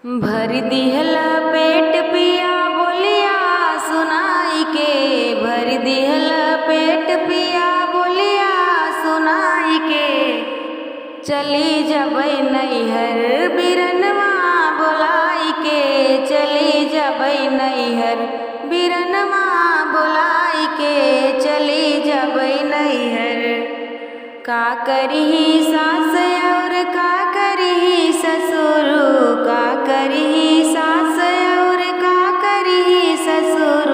भर दिहला पेट पिया बोलिया सुनाई के, भर दिहला पेट पिया बोलिया सुनाई के। चली जबै नैहर बिरनवा बोलाई के, चली जबै नैहर बिरनवा बोलाई के, चली जबै नैहर। का करही सास और का करही ससुर, का करही सास और का करही ससुर,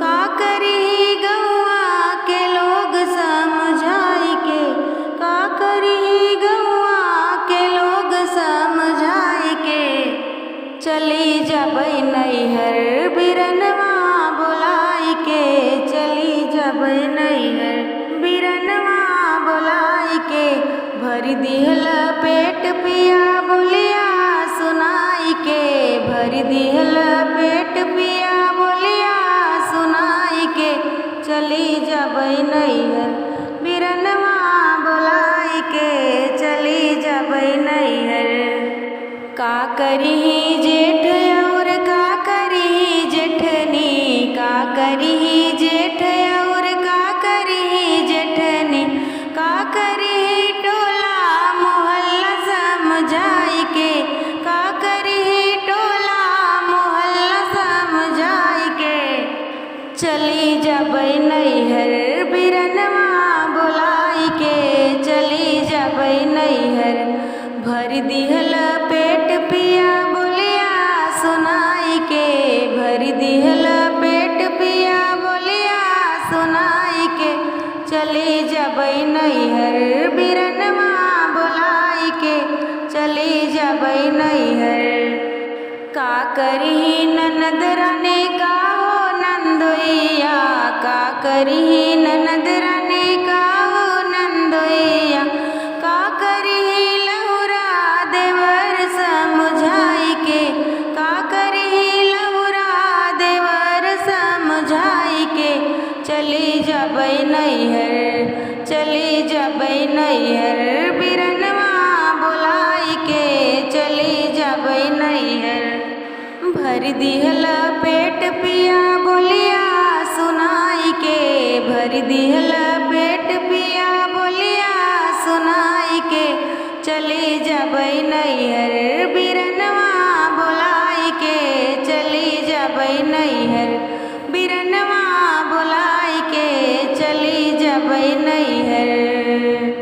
का करही गौआ के लोग समझाई के, का करही गौआ के लोग समझाई के। चली जबै नैहर बिरनवा बोलाई के, चली जबै नैहर बिरनवा बोलाई के। भर दिहला पेट पिया बोलिया सुनाई के, भर दिहला पेट पिया बोलिया सुनाई के। चली जबै नैहर बिरनवा बोलाई के, चली जबै नैहर। का करही जेठ और का करही जेठनी, का करही जेठ और का करही जेठनी, का करही टोला मोहल्ला समझाई के, का करही टोला मोहल्ला समझाई के। चली जबै नैहर बिरनवा बोलाई के, चली जबै नैहर। भर दिहला पेट पिया बोलिया सुनाई के, भर दिहला पेट पिया बोलिया सुनाई के। चली जबै नैहर बिरनवा बोलाई के, चली जबै नैहर। का करही ननद रानी का हो नंदोइया, का करही ननद रानी का हो नंदोइया, का करही लहुरा देवर समझाई के, का करही लहुरा देवर समझाई के। चली जबै नैहर, चली जबै नैहर बिरनवा बोलाई के, चली जबै नैहर। भर दिहला पेट पिया बोलिया सुनाई के, भर दिहला पेट पिया बोलिया सुनाई के। चली जबै नैहर बिरनवा बोलाई के, चली जबै नैहर बिरनवा बोलाई के, चली जबै नैहर।